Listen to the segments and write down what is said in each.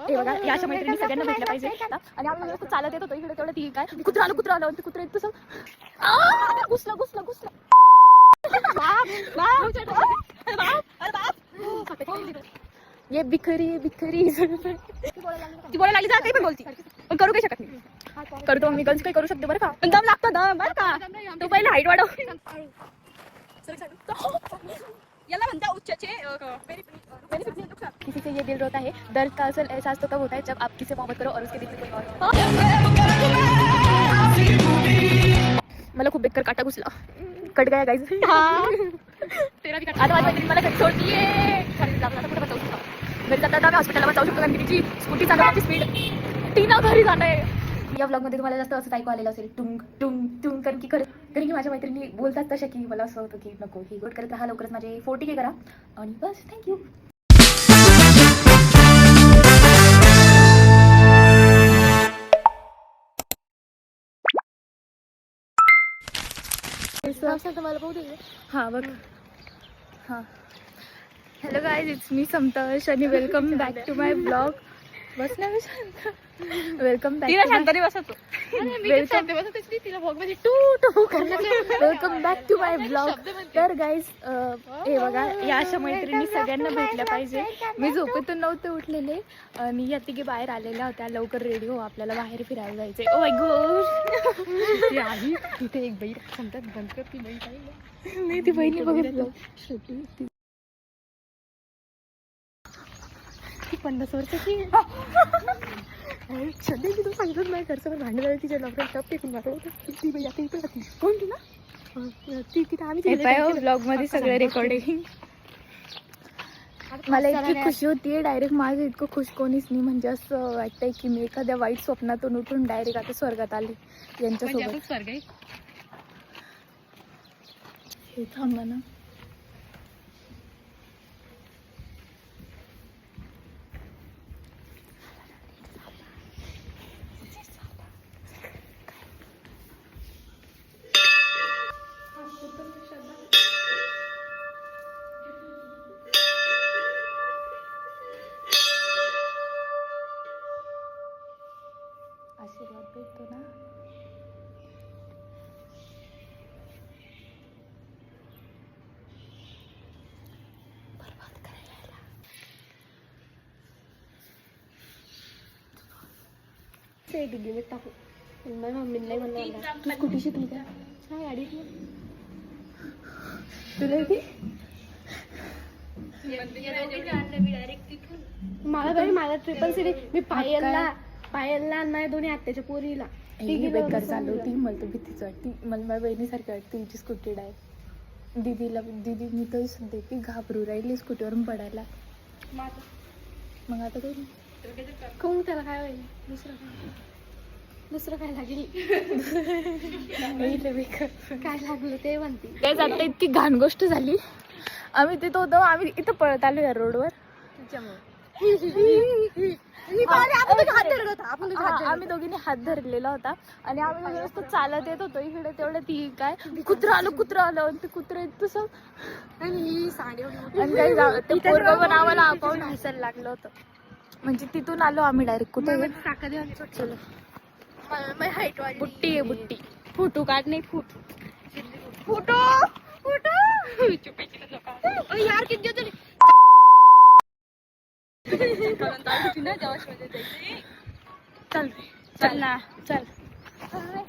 हे बघा या अशा मैत्रिणी सगळ्यांना भेटलं पाहिजे आणि आम्ही व्यवस्थित चालत येत होतो इकडे तेवढं ती काय कुत्रा आलं आणि ते कुत्रा येत तसं घुसलं ये बिखरी ती बोलायला लागली जा काही पण बोलती पण करू काही शकत नाही करतो मी गर्ल्स काही करू शकते बरं का पण दम लागतो दम बरं का तो पहिले हाईट वाढव याला म्हणता उच्चचे किसी से ये दिल रोता है दर्द का असल एहसास तो तब होता है जब आप किसी मोहब्बत करो और उसके दिल में कोई और मला खूप बेकार काटा घुसला कट गया गाइस तेरा भी कट आता माझी मला कट सोडतीये घरी जाऊन कुठे बचावू शकतो घरी जाता हॉस्पिटलला बचावू शकतो कारण तिची स्कूटी चालवण्याची स्पीड टीना घरी जाते या व्लॉगमध्ये तुम्हाला जास्त असं ऐकू आलेलं असेल टुंग टुंग टुंग कारण की माझ्या मैत्रिणी बोलतात तशा की मला असं होतं की नको ही गोट करत राहा लवकरच माझे 40K करा आणि बस थँक्यू तुम्हाला बघू दे हां बघ हां हॅलो गाईज इट्स मी समताश आणि welcome back to my blog बसला मी शांत वेलकम बॅक शांताने बसतो welcome back to my blog तर गाईज हे बघा या अशा मैत्रिणी सगळ्यांना भेटल्या पाहिजे मी झोपेतून नव्हते उठलेले आणि या तिघे बाहेर आलेल्या होत्या लवकर रेडी हो आपल्याला बाहेर फिरायला जायचंय ओ माय गॉड आली तिथे एक बाई सांगतात बंद कर ती बाई काय मी ती बहिणी बघितलं 50 वर्षाची सध्या तिथून सांगतच नाही घरचं भांडण झालं तिच्या नवऱ्याला टप टेकून मारलं ती बाई आता इथं राहते कोण तुला ती तिथं आम्ही ब्लॉग मध्ये सगळं रेकॉर्डिंग मला इतकी खुशी होती डायरेक्ट माझं इतकं खुश कोणीच नाही म्हणजे असं वाटतंय की मी एखाद्या वाईट स्वप्नातून उठून डायरेक्ट आता स्वर्गात आली यांच्यासोबत स्वर्ग आहे हे थांबा ना आशीर्वाद भेटतो ना बरबाद करायला ते डिलीवर टाकू माझ्या मम्मीला नाही म्हणलं तू स्कूटी शिकली का काय गाडी तुला येते मला बरी माझा ट्रिपल सीडी मी पायलला नाही दोन्ही आत्याच्या पोरीला ती बेकार चालवती मला तर भीतीच वाटती मला माझ्या बहिणीसारखी वाटते तिची स्कूटी डाय दीदी मी तर सध्या ती घाबरू राहिली स्कूटीवरून पडायला मग आता कोण त्याला काय होईल दुसरं काय लागेल काय लागलं ते म्हणते काय आता इतकी घाण गोष्ट झाली आम्ही तिथं होतो आम्ही इथं पळत आलो या रोडवर आम्ही दोघींनी हात धरलेला होता आणि आम्ही व्यवस्थित चालत येत होतो इकडे तेवढं ती काय कुत्रा आलं आणि ते कुत्रा येत तसं आणि ते पोरगं पण आम्हाला आपण हसायला लागलं होतं म्हणजे तिथून आलो आम्ही डायरेक्ट कुठे हाईट वाढली बुट्टी आहे बुट्टी फोटो काढ नाही फोटो यार किती तरी चल चल ना चल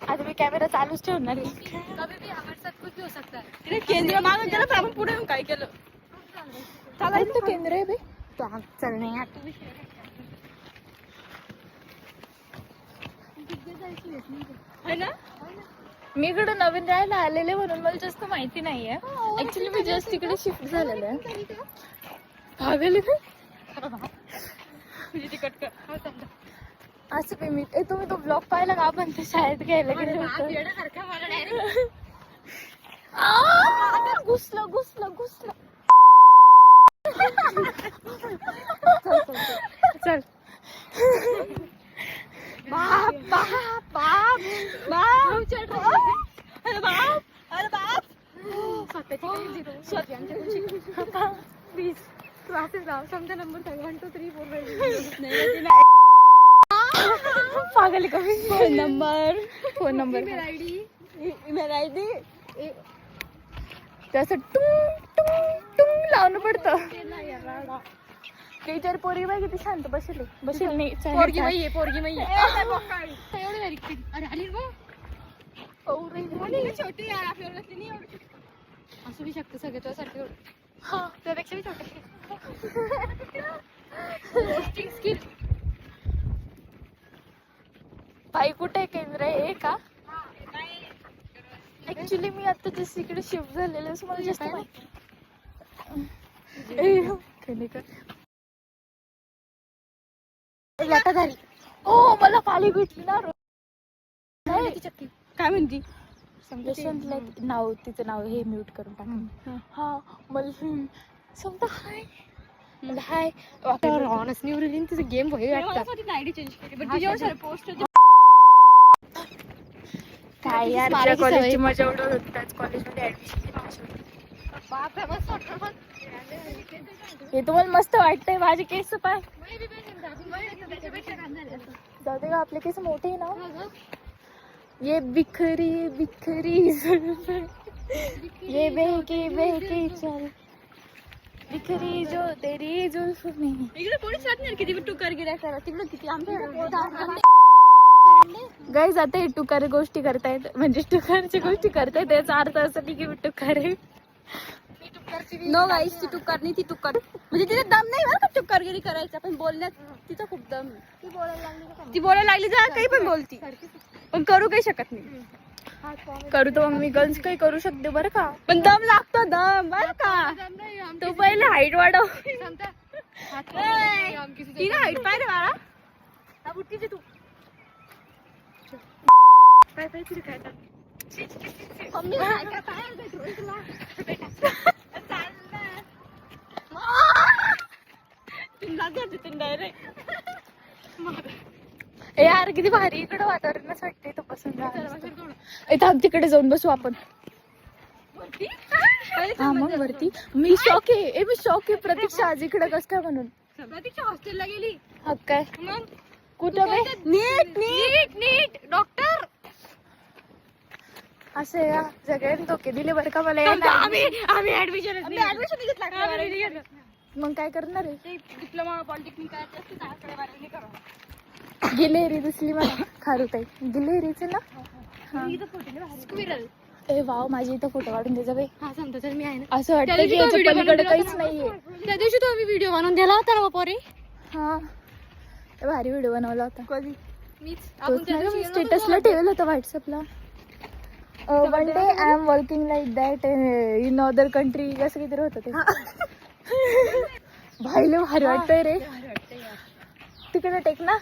आज मी कॅमेरा चालूच ठेवणार केंद्र मागून त्याला आपण पुढे येऊन काय केलं चालायचं केंद्र आहे बाई चल नाही ना मी इकडे नवीन राहायला आलेले म्हणून मला जास्त माहिती नाहीये ऍक्च्युली मी जस्ट तिकडे शिफ्ट झालेलं आहे भागले असं मी तुम्ही तो ब्लॉग पाहिला का आपण ते शाळेत घ्यायला गेलो घुसलं चल बाप बाप बाप बाप अरे बाप प्लीज क्लासेस लाव समजा नंबर सांग 1 2 3 4 5 पागल का फोन नंबर ईमेल आयडी तसं टुंग टुंग टुंग लावणं पडतं. टीचर पोरगी बाई किती शांत बसेल नाही पोरगी बाई आहे पोरगी बाई एवढी बारीक अरे आली छोटी यार आपल्याला नाही एवढी असू बी शकतं सगळं तुझ्यासारखं हा त्यापेक्षा बी छोटे स्किल बाई कुठे केंद्र आहे का ऍक्च्युली मी आता जस्ट इकडे शिफ्ट झालेले असं मला जास्त माहिती घरी ओ मला पाली भेटली ना काय म्हणती नाव तिचं नाव हे म्यूट करून टाक हा मला समजा हाय मला हाय ऑनस नाही उरली तिचं गेम वगैरे वाटतं आयडी चेंज केली पोस्ट काय यार कॉलेजची मजा उडवत होती त्याच कॉलेजमध्ये ऍडमिशन हे तुम्हाला मस्त वाटतंय माझे केस पाय जाऊ दे का आपले केस मोठे ना ये बिखरी बिखरी ये बहके बहके चल बिखरी जो तेरी जुल्फ में इकडे कोणीच राहत नाही किती टुकार गिरा करा तिकडे किती आमच्या गाईज आता हे टुकार गोष्टी करतायत म्हणजे टुकारची गोष्टी करतायत याचा अर्थ असं नाही की टुकार आहे नो गाईज ती टुकार नाही ती टुकार म्हणजे तिथे दम नाही बरं का टुकारगिरी करायचा पण बोलण्यात तिचा खूप दम ती बोलायला लागली जा काही पण बोलती पण करू काही शकत नाही करू तर मग मी गर्ल्स काही करू शकते बरं का पण दम लागतो दम बरं का तो पहिले हाईट वाढव तिने हाईट पाहिजे बाळा तू काय पाहिजे काय यार किती भारी इकडं वातावरणच वाटतंय तो पसंत इथं तिकडे जाऊन बसू आपण हा मग वरती मी शॉक आहे मी शॉक आहे प्रतीक्षा आज इकडं कस काय म्हणून प्रतीक्षा हॉस्टेलला गेली हा काय कुठं नीट नीट नीट डॉक्टर असं या सगळ्यांनी धोके दिले बरं का मला आम्ही ऍडमिशन घेतला मग काय करणार आहे डिप्लोमा पॉलिटेक्निक गिलेरी दिसली मला खारुताई गिलेरीच ना ए वाव माझी इथं फोटो काढून द्यायचा बाई हा सांगतो तर मी आहे ना असं वाटतं की याच्या पलीकडे काहीच नाहीये त्या दिवशी तो आम्ही व्हिडिओ बनवून दिला होता ना बापरे हा भारी व्हिडिओ बनवला होता कधी मी स्टेटसला ठेवलं होतं व्हॉट्सअपला one day I am working like that in other country असं काहीतरी होतं ते भाईले भारी वाटतंय रे तिकडे टेक ना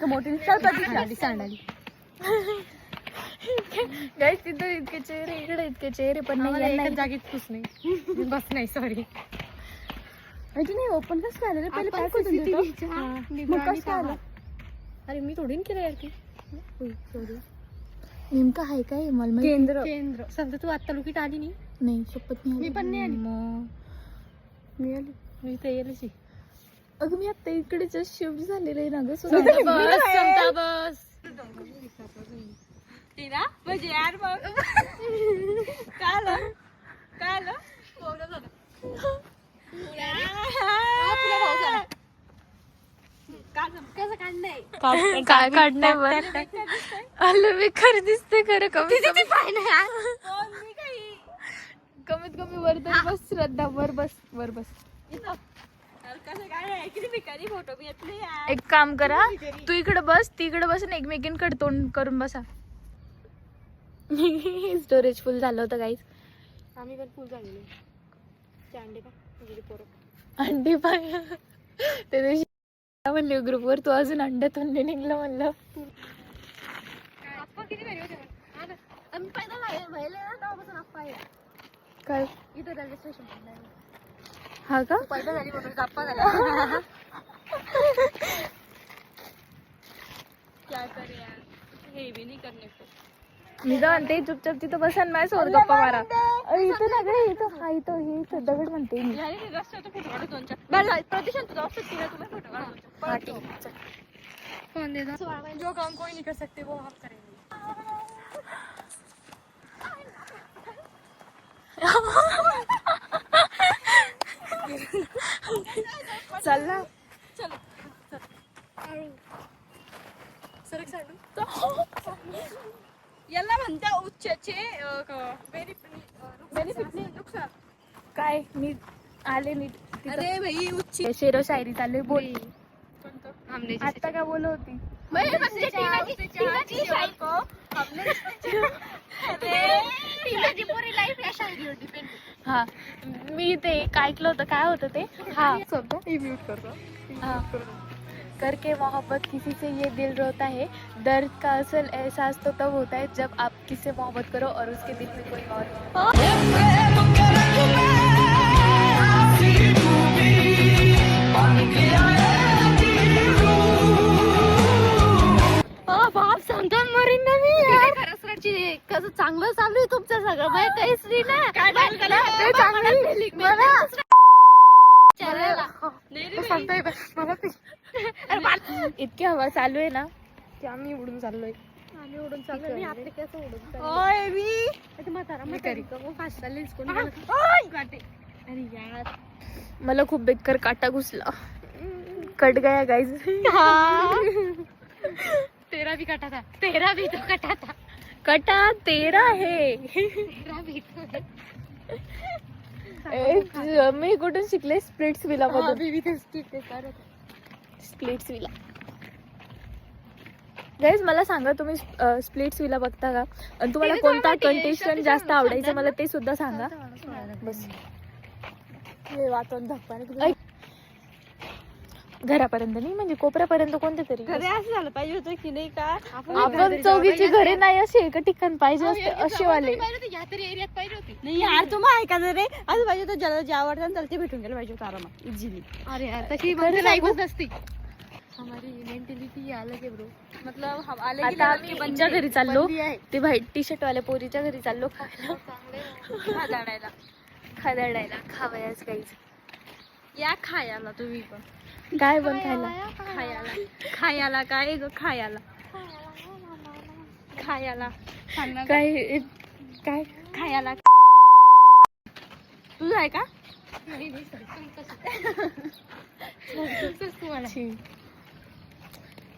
मोठी सांडाली गाईस तिथं इतके चेहरे इकडे इतके चेहरे पण नाही जागेत खुश नाही बस नाही सॉरी माहिती नाही ओपन कसं झालं रे पहिले पॅक होतं मग कसं आलं अरे मी थोडी केलं यार की सॉरी नेमकं आहे काय मला केंद्र केंद्र समजा तू आता लुकीट आली नाही शपथ नाही मी पण नाही आली मग मी आली मी तर येलच अगं मी आता इकडे जस्ट शिफ्ट झालेलं आहे ना ग बस तिला म्हणजे यार मग काल काय काढणार आलं मी खरं दिसते खरं कमीत कमी वर तरी बस श्रद्धा वर बस एक काम करा तू इकडे बस ती इकडे बस एकमेकींकडे तोंड करून बसा स्टोरेज फुल झालं होतं गाईज आम्ही पण फुल झालेलो अंडे पाय त्या दिवशी म्हणले ग्रुपवर तू अजून अंड्यातून निघलं म्हणलं काय इथं रेल्वे स्टेशन हा का पहिला झाली फोटो गप्पा झाला क्या करे यार हे भी नहीं करने को मी तर म्हणते चुपचाप तिथं बसा माझ्यासोबत गप्पा मारा इथं ना गं, इथं हा इथं हे इथं दगड म्हणते मी. हा, ठीक आहे, चल. जो काम कोई नहीं कर सकते वो हम करेंगे. चल ना. सरक सांडू याला म्हणता उच्चचे बेनिफिट नुकसान. काय नीट आले नीट तिथं. अरे भाई उच्च शेरो शायरी चालू बोल. हमने आता काय बोलत होती. पूरी लाईफ या शायरीवर डिपेंड. हा मी ते ऐकलं होतं. काय होतं ते. हा म्यूट करतो. हाँ. करके मोहब्बत किसी से ये दिल रोता है, दर्द का असल एहसास तो तब होता है जब आप किससे मोहब्बत करो और उसके दिल में कोई और हो. बाप सांगतो मरीन ना मी खरंच कसं चांगलं चालू आहे तुमचं सगळं माहित काहीच नाही ना. ते चांगलं मला सांगताय मला इतकी हवा चालू आहे ना. की आम्ही उडून चाललोय. आम्ही उडून चाललोय. मी आपले कसं उडून चाललोय. ओय मी ते म्हातारा म्हातारी वो फास्ट चाललीस कोणी काटे. अरे यार मला खूप बेकार काटा घुसला. कट गया गाइस. तेरा भी कटा था. तेरा भी तो कटा था. कटा तेरा है. तेरा भी तो मी कुठून शिकले. स्प्लिट्स विला मधून. अभी ते करत. Splits villa. गाईज मला सांगा तुम्ही स्प्लिट्स विला बघता का आणि तुम्हाला कोणता कंटेस्टंट जास्त आवडायचा मला ते सुद्धा सांगा. बस वाचून धक्का घरापर्यंत नाही म्हणजे कोपऱ्यापर्यंत कोणते तरी. घरी असं झालं पाहिजे होतं की नाही का आपण चौघीची घरे नाही असे एका ठिकाण पाहिजे असते असे वाले. या तरी एरियात पाहिजे होती. नाही यार तुम्ही ऐका जरे असं पाहिजे होतं ज्याला जे आवडतं ना त्याला ते भेटून गेलं पाहिजे होतं आरामात इझिली. अरे यार तशी म्हणजे लाईफच नसती. हमारी मेंटॅलिटी अलग है ब्रो. मतलब हम आले आता आम्ही त्यांच्या घरी चाललो. बंदी आहे. ते व्हाईट टी शर्ट वाल्या पोरीच्या घरी चाललो खायला. खादाडायला खादाडायला खावयाच काहीच. या खायला तुम्ही पण. काय पण खायला. खायला खायला काय ग खायला खायला काय काय खायला तुझं आहे का. छी.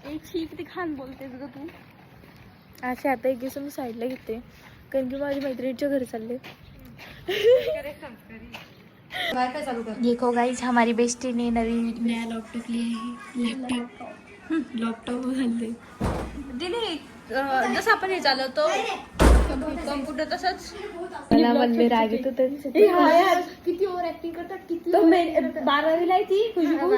एक किती खान बोलतेस ग तू. असे आता एक दिवस मी साईडला घेते कारण की माझ्या मैत्रिणीच्या घरी चालले. देखो गाइस हमारी बेस्टी ने नया लैपटॉप लिया है. लैपटॉप घालते. जसं आपण हे चालवतो कम्प्युटर तसंच मला म्हणले राग येतो किती ओव्हर ऍक्टिंग करतात. किती 12वीला आहे ती खुशबू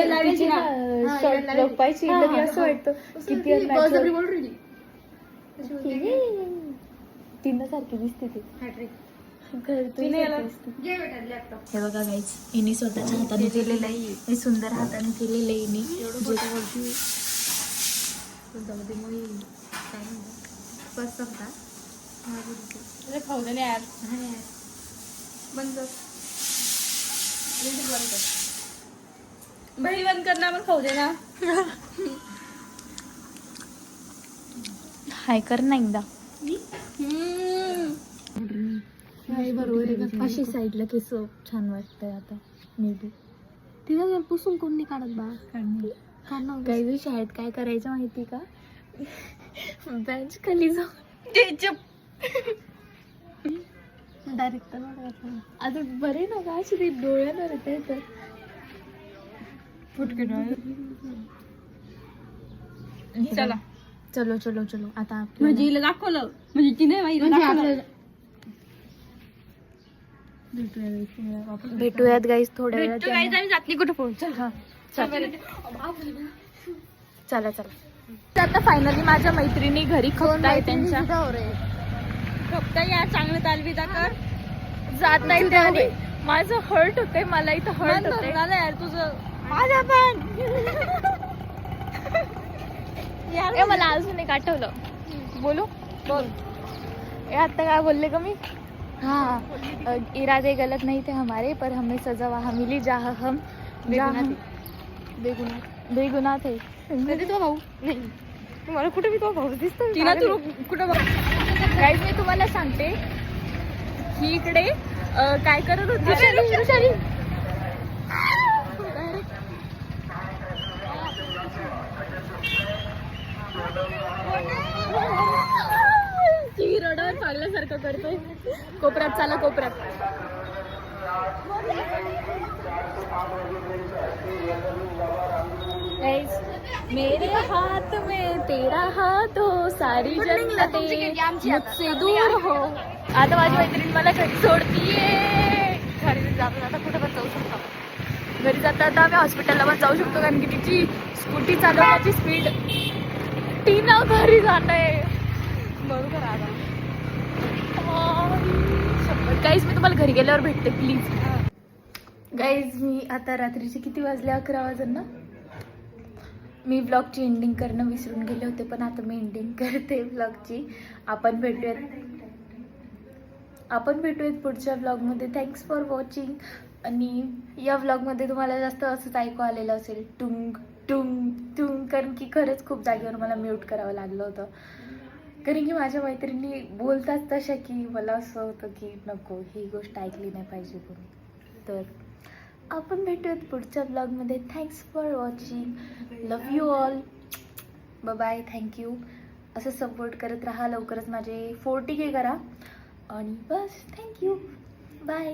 लागायची ना लपायची लगे असं वाटतं किती unnatural. बोल रही तिनं सारखी दिसते ती. हे बघा गाईज हिने स्वतःच्या हाताने केलेलं आहे. हे सुंदर हाताने केलेलं आहे हिने. खाऊ दे ना यार. बंद बही बंद करना पण खाऊ दे ना. हाय कर ना एकदा. बरोबर आहे. अशी साईडला केस छान वाटतंय आता मे बी. तिला पुसून कोण नाही काढत बा. काही दिवशी शाळेत काय करायचं माहिती का. बेंच खाली जाऊन डायरेक्ट आता बरे ना का अशी डोळ्यावर येते तर फुटके डोळे. चला चलो चलो चलो आता म्हणजे हिला दाखवलं म्हणजे तिने हिला दाखवलं. भेटूयात गाईस थोड्या वेळात. आम्ही जातली कुठं पोहोच. हा चला चला. आता फायनली माझ्या मैत्रिणी घरी खपताय त्यांच्या. खपता यार चांगलं तालबीदा कर. जात नाही त्याने माझं हर्ट होतंय. मला इथं हर्ट होतंय यार तुझं माझ्या पण ए मला अजून एक आठवलं. बोलू बोल. ए आता काय बोलले का मी. हाँ इरादे गलत नहीं थे हमारे, पर हमें सजा वहाँ मिली जहाँ हम बेगुनाह थे. तो भाऊ नाही तुम्हाला कुठे मी तो भाऊ दिसतो टीना तू कुठं बघ. गाईज मी तुम्हाला सांगते ही इकडे काय करत होती. ती रडावर पागल्यासारखं करतोय. कोपऱ्यात चाला कोपऱ्यात. Guys, मेरे हाथ में तेरा हाथ हो, सारी जन्नतें मुझसे दूर हो. आता माझी मैत्रीण मला घरी सोडतीये. घरी जाता जाता कुठं पण जाऊ शकतो. घरी जाता जाता आम्ही हॉस्पिटलला पण जाऊ शकतो, कारण की तिची स्कूटी चालवण्याची स्पीड. टीना घरी जात आहे. बरोबर आता गाईज मी तुम्हाला घरी गेल्यावर भेटते प्लीज. गाईज मी आता रात्रीचे किती वाजले, 11 वाजले ना. मी ब्लॉगची एंडिंग करणं विसरून गेले होते, पण आता मी एंडिंग करते ब्लॉगची. आपण भेटूयात पुढच्या ब्लॉगमध्ये. Thanks for watching. आणि या ब्लॉगमध्ये तुम्हाला जास्त असंच ऐकू आलेलं असेल टुंग टुंग टुंग, कारण की खरंच खूप जागेवर मला म्यूट करावं लागलं होतं, कारण की माझ्या मैत्रिणी बोलतात तशा की मला असं होतं की नको, ही गोष्ट ऐकली नाही पाहिजे कोणी. तर आपण भेटूयात पुढच्या ब्लॉगमध्ये. Thanks for watching. Love you all. Bye. Thank you. असं सपोर्ट करत राहा. लवकरच माझे 40K करा आणि बस. थँक्यू. बाय.